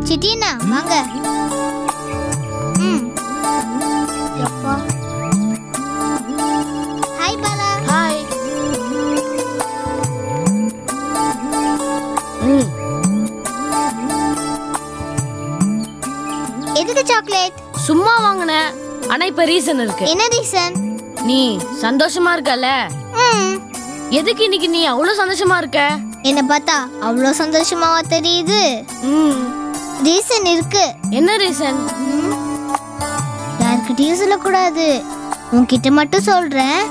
சிட்டினா வாங்க. எப்பா hi Bala. Hi. எதுக்கு சாக்லேட்? சும்மா வாங்கினேன். ஆனா இப்ப ரீசன் இருக்கு. என்ன ரீசன்? நீ சந்தோஷமா இருக்கல? எதுக்கு இன்னைக்கு நீ அவ்வளவு சந்தோஷமா இருக்க? என்ன பார்த்தா அவ்வளோ சந்தோஷமாவா தெரியுது? ரீசன் இருக்கு. என்ன ரீசன்? யார்கிட்டயும் சொல்லக்கூடாது, உன்கிட்ட மட்டும் சொல்றேன்.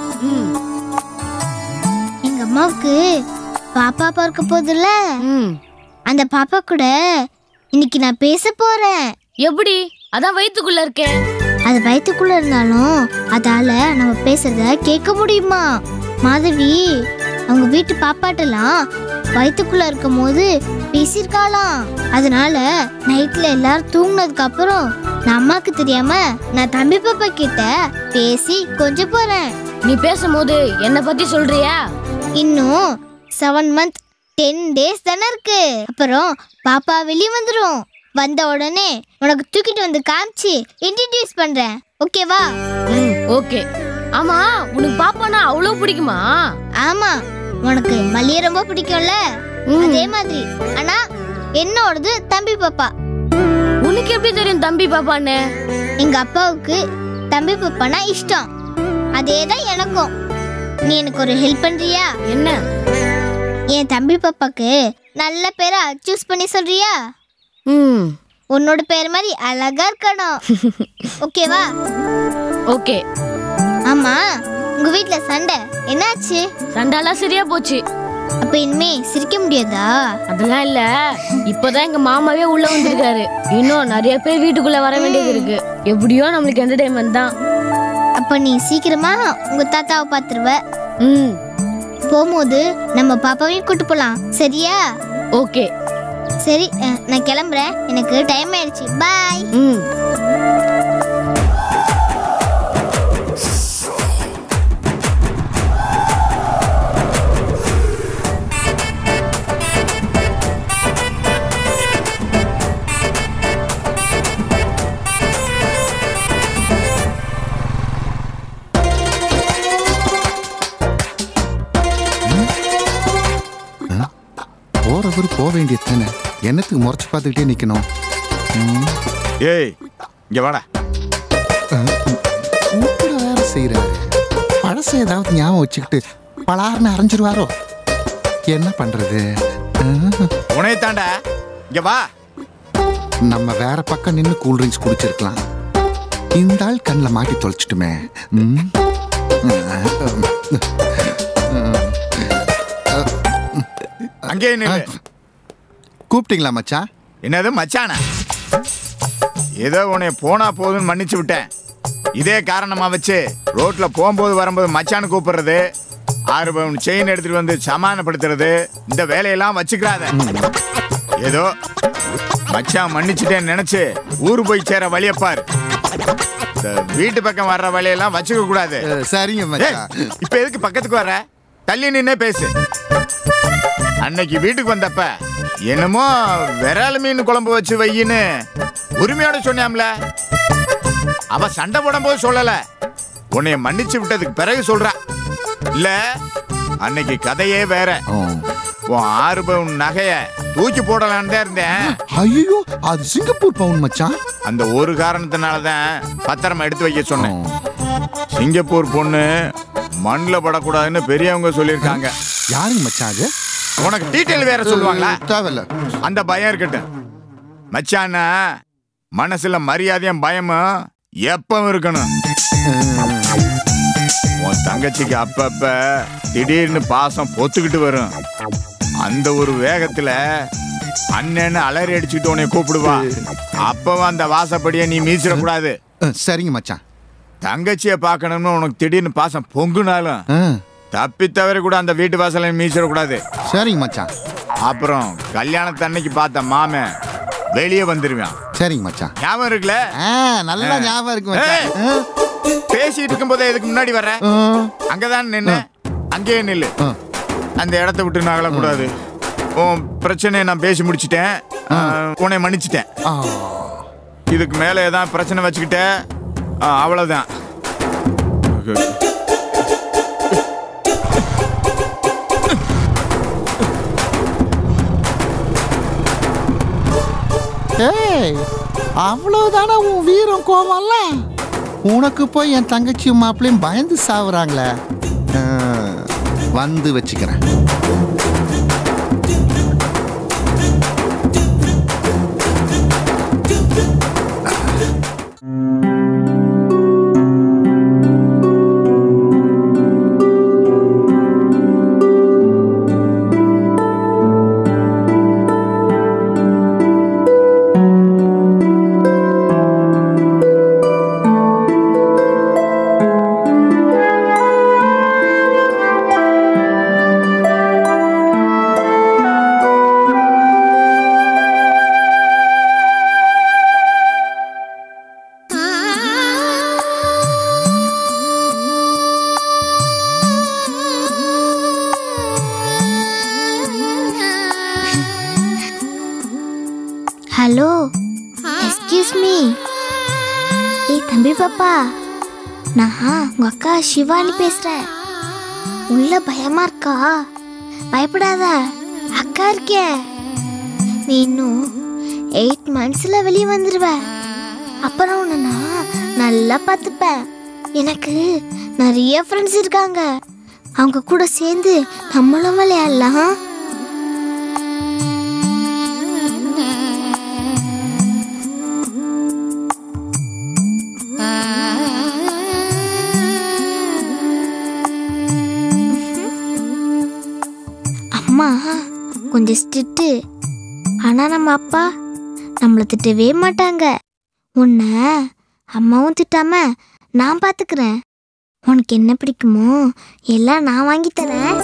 எங்க அம்மாவுக்கு பாப்பா பிறக்க போகுதுல்ல, அந்த பாப்பா கூட இன்னைக்கு நான் பேச போறேன். எப்படி? அதான் வயித்துக்குள்ள இருக்கேன். அது வயித்துக்குள்ள இருந்தாலும் அதால நம்ம பேசுறத கேட்க முடியுமா? மாதவி அவங்க வீட்டு பாப்பாட்டெல்லாம் வயித்துக்குள்ள இருக்கும் போது பேசியிருக்காளாம். அதனால நைட்ல எல்லாரும் தூங்கினதுக்கு அப்புறம் நான் அம்மாக்கு தெரியாம நான் தம்பி பாப்பா கிட்ட பேசி கொஞ்சம் போறேன். நீ பேசும்போது என்ன பத்தி சொல்றியா? இன்னும் 7 months 10 days தானே இருக்கு. அப்புறம் பாப்பா வெளியே வந்துடும். வந்த உடனே உனக்கு தூக்கிட்டு வந்து காமிச்சு இன்ட்ரடியூஸ் பண்றேன். ஓகேவா? ஓகே. ஆமா, உனக்கு பாப்பானா அவ்வளவு பிடிக்குமா? ஆமா, உனக்கு மல்லிய ரொம்ப பிடிக்கும்ல, அதே மாதிரி. ஆனா என்னோடது தம்பி பாப்பா. உனக்கு எப்படி தெரியும் தம்பி பாப்பான்னு? எங்க அப்பாவுக்கு தம்பி பாப்பானா இஷ்டம், அதேதான் எனக்கும். நீ எனக்கு ஒரு ஹெல்ப் பண்றியா? என்ன? என் தம்பி பாப்பாக்கு நல்ல பேரை சூஸ் பண்ணி சொல்றியா? உன்னோட பேர் மாதிரி அழகா இருக்கணும். ஓகேவா? ஓகே. ஆமா, உங்க வீட்ல சண்டை என்னாச்சு? சண்டைலாம் சரியா போச்சு. அப்ப இனிமே சிரிக்க முடியாதா? அதெல்லாம் இல்ல, இப்பதான் எங்க மாமாவே உள்ள வந்திருக்காரு. இன்னும் நிறைய பேர் வீட்டுக்குள்ள வர வேண்டியது இருக்கு. எப்படியோ நம்மளுக்கு என்டர்டைன்மெண்ட் தான். அப்ப நீ சீக்கிரமா உங்க தாத்தாவை பாத்துருவ. போகும்போது நம்ம பாப்பாவையும் கூட்டு போலாம், சரியா? ஓகே. சரி, நான் கிளம்புறேன், எனக்கு டைம் ஆயிடுச்சு. பாய். போறவர் போக வேண்டியது தானே, என்னத்துக்கு முறைச்சு பார்த்துக்கிட்டே நிக்கணும்? ஏய், இங்க வாடா. வேற செய்யறாரு. பழச ஏதாவது ஞாபகம் வச்சுக்கிட்டு பலார்னு அரைஞ்சிருவாரோ? என்ன பண்றது? உனைய தாண்டா. இங்க வா. நம்ம வேற பக்கம் நின்று கூல்ட்ரிங்க்ஸ் குடிச்சிருக்கலாம். இந்த ஆள் கண்ணில் மாட்டி தொலைச்சிட்டுமே. அங்கே கூப்பிட்டீங்களா மச்சான்? என்னது மச்சானா? ஏதோ உன்னை போனா போதுன்னு மன்னிச்சு விட்டேன். இதே காரணமா வச்சு ரோட்ல போகும்போது வரும்போது மச்சான்னு கூப்பிடுறது, 6 பவுன் செயின் எடுத்துட்டு வந்து சமாதானப்படுத்துறது, இந்த வேலையெல்லாம் வச்சுக்கிறாத. ஏதோ மச்சான் மன்னிச்சுட்டேன்னு நினைச்சு ஊரு போய் சேர வழியப்பாரு. இந்த வீட்டு பக்கம் வர்ற வழியெல்லாம் வச்சுக்க கூடாது. சரிங்க மச்சான். இப்ப எதுக்கு பக்கத்துக்கு வர? தள்ளி நின்னே பேசு. அன்னைக்கு வீட்டுக்கு வந்தப்ப என்னமோ விரால் மீன் குழம்பு வச்சு வையின்னு உரிமையோட சொன்னாம்ல, அவ சண்டை போடும் போது சொல்லல, உன்னைய மன்னிச்சு விட்டதுக்கு பிறகு சொல்றா. இல்ல அன்னைக்கு கதையே வேற. உன் 6 பவுன் நகைய தூக்கி போடலான்னு தான் இருந்தேன். ஐயோ, அது சிங்கப்பூர் பவுன் மச்சான். அந்த ஒரு காரணத்தினாலதான் பத்திரமா எடுத்து வைக்க சொன்னேன். சிங்கப்பூர் பொண்ணு மண்ணில் படக்கூடாதுன்னு பெரியவங்க சொல்லியிருக்காங்க. யாருங்க மச்சான் அது? உனக்கு டீட்டெயில் வேற சொல்லுவாங்களா? தேவையில்ல, அந்த பயம் இருக்கட்டும். மச்சானா மனசுல மரியாதையும் பயமும் எப்பவும் இருக்கணும். உன் தங்கச்சிக்கு அப்பப்ப திடீர்னு பாசம் பொத்துக்கிட்டு வரும். அந்த ஒரு வேகத்துல அண்ணன்னு அலறி அடிச்சுட்டு உன்னை கூப்பிடுவா. அப்பவும் அந்த வாசப்படியை நீ மீச்சிடக்கூடாது. சரிங்க மச்சான். தங்கச்சிய பார்க்கணும்னு உனக்கு திடீர்னு பாசம் பொங்குனாலும் தப்பி தவிர கூட அந்த வீட்டு வாசலை மீச்சிடக்கூடாது. சரிங்க மச்சான். அப்புறம் கல்யாணத்தன்னைக்கு பார்த்த மாமன் வெளியே வந்துருவான். சரிங்க மச்சான். ஞாபகம் இருக்குல்ல? நல்லா ஞாபகம் இருக்கு மச்சான். பேசிட்டு இருக்கும் போதே எதுக்கு முன்னாடி வர்ற? அங்கதான் நின்னு, அங்கேயே நில்லு. அந்த இடத்த விட்டு நகல கூடாது. உன் பிரச்சனையை நான் பேசி முடிச்சிட்டேன். உன்னை மன்னிச்சிட்டேன். இதுக்கு மேலே ஏதாவது பிரச்சனை வச்சுக்கிட்ட அவ்வளோதான். ஏய், அவ்வளவுதானே உன் வீரம் கோவம்ல? உனக்கு போய் என் தங்கச்சி மாப்பிளையும் பயந்து சாவுறாங்களே. வந்து வச்சுக்கிறேன். Hello, excuse me. ஏய் தம்பி பாப்பா, நான் உங்க அக்கா சிவானி பேசுறேன். உள்ள பயமா இருக்கா? பயப்படாத, அக்கா இருக்கேன். நீ இன்னும் 8 monthsல வெளியே வந்துடுவ. அப்புறம் உன்னை நான் நல்லா பார்த்துப்பேன். எனக்கு நிறைய ஃப்ரெண்ட்ஸ் இருக்காங்க. அவங்க கூட சேர்ந்து நம்மளும் விளையாடலாம். அம்மா கொஞ்சம் ஸ்ட்ரிக்ட்டு, ஆனால் நம்ம அப்பா நம்மளை திட்டவே மாட்டாங்க. உன்னை அம்மாவும் திட்டாம நான் பார்த்துக்கிறேன். உனக்கு என்ன பிடிக்குமோ எல்லாம் நான் வாங்கி தரேன்.